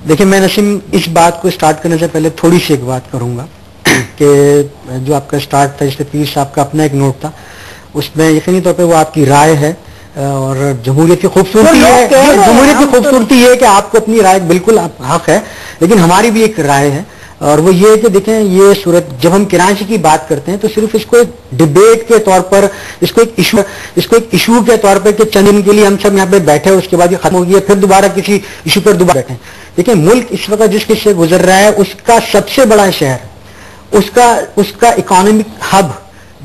देखिए मैं नसीम इस बात को स्टार्ट करने से पहले थोड़ी सी एक बात करूंगा कि जो आपका स्टार्ट था जिससे पीर साहब का अपना एक नोट था, उसमें यकीनी तौर पे वो आपकी राय है और जमहूरियत की खूबसूरती है। जमहूरियत की खूबसूरती ये है कि आपको अपनी राय बिल्कुल हक है, लेकिन हमारी भी एक राय है और वो ये है कि देखें ये सूरत जब हम कराची की बात करते हैं तो सिर्फ इसको एक डिबेट के तौर पर, इसको एक इशू के तौर पर कि चंद दिन के लिए हम सब यहाँ पे बैठे उसके बाद ये खत्म हो गया फिर दोबारा किसी इशू पर दोबारा बैठे। देखिए मुल्क इस वक्त जिस किस्से गुजर रहा है उसका सबसे बड़ा शहर, उसका इकोनॉमिक हब,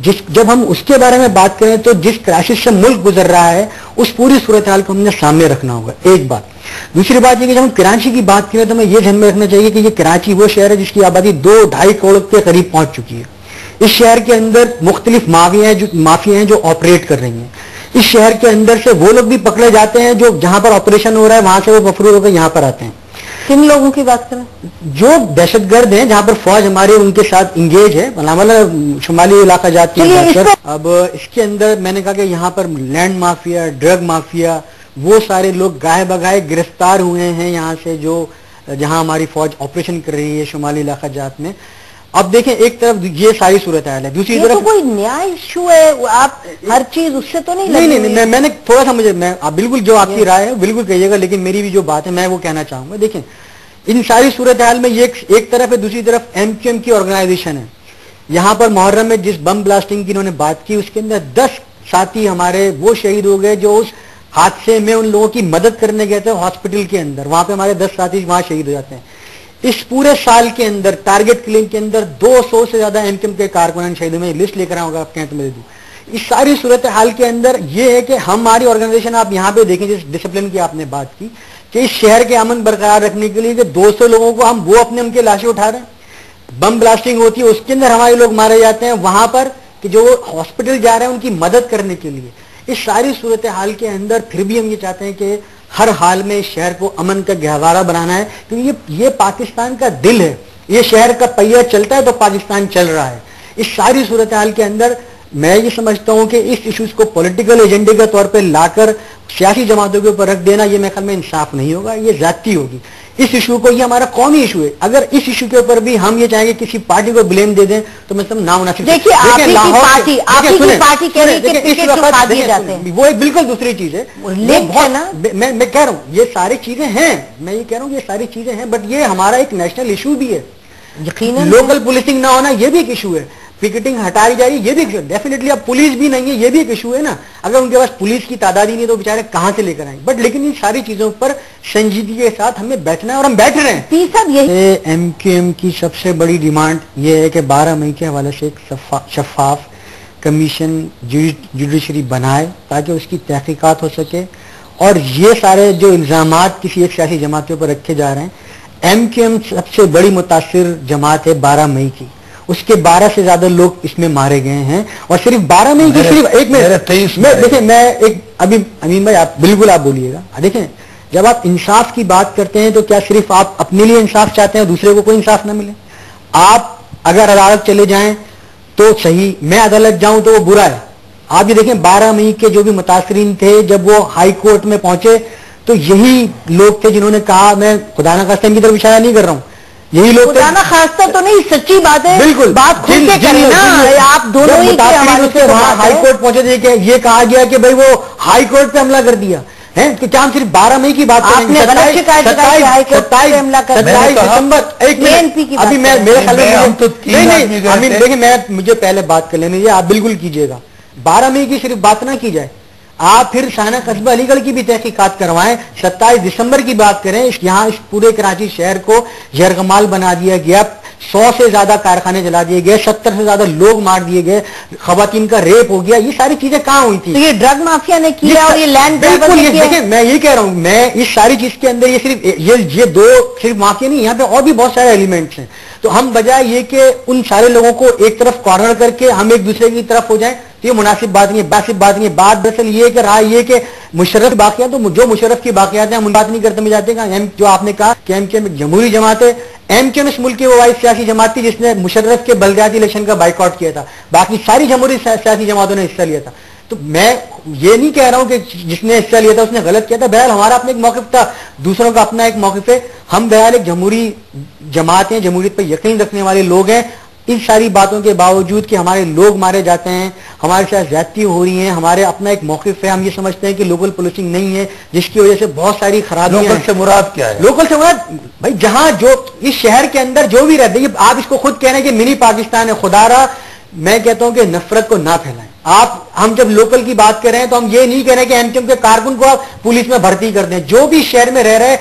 जब हम उसके बारे में बात करें तो जिस क्राइसिस से मुल्क गुजर रहा है उस पूरी सूरत हाल को हमने सामने रखना होगा, एक बात। दूसरी बात ये कि जब हम कराची की बात करें तो हमें ये ध्यान में रखना चाहिए कि ये कराची वो शहर है जिसकी आबादी 2-2.5 करोड़ के करीब पहुंच चुकी है। इस शहर के अंदर मुख्तलिफ माफिया हैं जो ऑपरेट कर रही हैं। इस शहर के अंदर से वो लोग भी पकड़े जाते हैं जो जहां पर ऑपरेशन हो रहा है वहां से वो मफरूर होकर यहां पर आते हैं। किन लोगों की बात करें? जो दहशतगर्द हैं, जहां पर फौज हमारे उनके साथ इंगेज है, मतलब शुमाली इलाका जाती है। अब इसके अंदर मैंने कहा कि यहाँ पर लैंड माफिया, ड्रग माफिया, वो सारे लोग गाये बगाए गिरफ्तार हुए हैं यहाँ से, जो जहां हमारी फौज ऑपरेशन कर रही है शुमाली इलाका जात में। अब देखें एक तरफ ये सारी सूरत हाल है, दूसरी तरफ तो कोई न्याय इशू है, आप हर चीज उससे तो नहीं, मैंने थोड़ा सा आप बिल्कुल जो आपकी राय है बिल्कुल कहिएगा, लेकिन मेरी भी जो बात है मैं वो कहना चाहूंगा। देखें इन सारी सूरत हाल में ये एक तरफ है, दूसरी तरफ MQM की ऑर्गेनाइजेशन है। यहाँ पर मुहर्रम में जिस बम ब्लास्टिंग की इन्होंने बात की उसके अंदर 10 साथी हमारे वो शहीद हो गए जो उस हादसे में उन लोगों की मदद करने गए थे हॉस्पिटल के अंदर, वहां पे हमारे 10 साथी वहां शहीद हो जाते हैं। इस पूरे साल के अंदर टारगेट किलिंग के अंदर 200 से ज्यादा MQM के कारकुनान शहीद हुए, लिस्ट लेकर आऊंगा आप कहें तो मैं दे दूं। इस सारी सूरत हाल के अंदर यह है कि हमारी ऑर्गेनाइजेशन, आप यहां पे देखें जिस डिसिप्लिन की आपने बात की कि इस शहर के अमन बरकरार रखने के लिए कि 200 लोगों को हम वो अपने उनके लाशें उठा रहे हैं, बम ब्लास्टिंग होती है उसके अंदर हमारे लोग मारे जाते हैं वहां पर कि जो हॉस्पिटल जा रहे हैं उनकी मदद करने के लिए। इस सारी सूरत हाल के अंदर फिर भी हम ये चाहते हैं कि हर हाल में इस शहर को अमन का गहवारा बनाना है, क्योंकि ये पाकिस्तान का दिल है। ये शहर का पहिया चलता है तो पाकिस्तान चल रहा है। इस सारी सूरत हाल के अंदर मैं ये समझता हूं कि इस इश्यूज को पॉलिटिकल एजेंडे के तौर पे लाकर सियासी जमातों के ऊपर रख देना ये मेरे ख्याल में इंसाफ नहीं होगा, ये ज्यादती होगी। इस इशू को, ये हमारा कौमी इशू है, अगर इस इशू के ऊपर भी हम ये चाहेंगे किसी पार्टी को ब्लेम दे दें तो मतलब नामुनासिब। देखिए आपकी पार्टी कह रही है कि टिकट छुपा दिए जाते हैं, वो एक बिल्कुल दूसरी चीज है। मैं कह रहा हूँ ये सारी चीजें हैं, मैं ये कह रहा हूँ ये सारी चीजें हैं, बट ये हमारा एक नेशनल इशू भी है। यकीनन लोकल पुलिसिंग ना होना ये भी एक इशू है, पिकेटिंग हटाई जा रही है ये भी डेफिनेटली। अब पुलिस भी नहीं है ये भी एक इशू है ना, अगर उनके पास पुलिस की तादाद ही नहीं तो बेचारे कहां से लेकर आएंगे। बट लेकिन इन सारी चीजों पर संजीदगी के साथ हमें बैठना है और हम बैठ रहे हैं। MQM की सबसे बड़ी डिमांड ये है कि 12 मई के हवाले से एक शफाफ कमीशन जुडिशरी बनाए ताकि उसकी तहकीकात हो सके, और ये सारे जो इल्जामात किसी एक सियासी जमात के ऊपर रखे जा रहे हैं, MQM सबसे बड़ी मुतासिर जमात है 12 मई की, उसके 12 से ज्यादा लोग इसमें मारे गए हैं। और सिर्फ 12 मई की सिर्फ एक में देखें, मैं एक अभी अमीन भाई आप बिल्कुल आप बोलिएगा, देखें जब आप इंसाफ की बात करते हैं तो क्या सिर्फ आप अपने लिए इंसाफ चाहते हैं और दूसरे को कोई इंसाफ ना मिले? आप अगर अदालत चले जाएं तो सही, मैं अदालत जाऊं तो वो बुरा है। आप ये देखें 12 मई के जो भी मुतासरीन थे जब वो हाई कोर्ट में पहुंचे तो यही लोग थे जिन्होंने कहा, मैं खुदा ना खास्ता इनकी तरफ इशारा नहीं कर रहा हूं, यही लोग खुदा खास्ता तो नहीं, सच्ची बात है, बिल्कुल बात खुल के करें ना। आप दोनों ही हाई कोर्ट पहुंचे थे, ये कहा गया कि भाई वो हाई कोर्ट पे हमला कर दिया है कि क्या हम सिर्फ 12 मई की बात करेंगे? 27 दिसंबर एक मिनट अभी मैं मेरे ख्याल में देखिए मैं मुझे पहले बात कर लेने दीजिए, आप बिल्कुल कीजिएगा। 12 मई की सिर्फ बात ना की जाए, आप फिर शाना कस्बा अलीगढ़ की भी तहकीकात करवाएं। 27 दिसंबर की बात करें, यहाँ इस पूरे कराची शहर को जहरकमाल बना दिया गया, 100 से ज्यादा कारखाने जला दिए गए, 70 से ज्यादा लोग मार दिए गए, खवातीन का रेप हो गया, ये सारी चीजें कहां हुई थी? तो ये ड्रग माफिया ने किया और ये लैंड ग्रैबर ने किया। देखिए मैं यही कह रहा हूं, मैं इस सारी चीज के अंदर ये सिर्फ ये दो सिर्फ माफिया नहीं, यहाँ पे और भी बहुत सारे एलिमेंट्स हैं। तो हम बजाय ये कि उन सारे लोगों को एक तरफ कॉर्नर करके हम एक दूसरे की तरफ हो जाए तो ये मुनासिब बात नहीं है, बासिब बात नहीं है। बात दरअसल ये कि रहा ये कि मुशर्रफ बाकियात, तो जो मुशर्रफ की बाकियात हैं हम बात नहीं करते में जाते हैं। जो आपने कहा कि MQM एक जमहूरी जमात है, MQM इस मुल्क की वो वाइस सियासी जमात थी जिसने मुशर्रफ के बलदियाती इलेक्शन का बाइकआउट किया था, बाकी सारी जमहूरी सियासी जमातों ने हिस्सा लिया था। تو میں یہ نہیں کہہ رہا ہوں کہ جس نے حصہ لیا تھا اس نے غلط کیا تھا، بہرحال ہمارا اپنا ایک موقف تھا، دوسروں کا اپنا ایک موقف ہے، ہم بہرحال ایک جمہوری جماعت ہیں، جمہوریت پہ یقین رکھنے والے لوگ ہیں. ان ساری باتوں کے باوجود کہ ہمارے لوگ مارے جاتے ہیں، ہمارے ساتھ زیادتی ہو رہی ہیں، ہمارے اپنا ایک موقف ہے، ہم یہ سمجھتے ہیں کہ لوکل پولیسنگ نہیں ہے جس کی وجہ سے بہت ساری خرابیاں ہیں. لوکل سے مراد کیا ہے؟ لوکل سے مراد بھائی جہاں جو اس شہر کے اندر جو بھی رہتے ہیں، آپ اس کو خود کہہ رہے ہیں کہ منی پاکستان ہے، خدا را میں کہتا ہوں کہ نفرت کو نہ پھیلائیں. ہم جب لوکل کی بات کر رہے ہیں تو ہم یہ نہیں کہہ رہے کہ ایم کیو ایم کے کارکن کو آپ پولیس میں بھرتی کر دیں. جو بھی شہر میں رہ رہے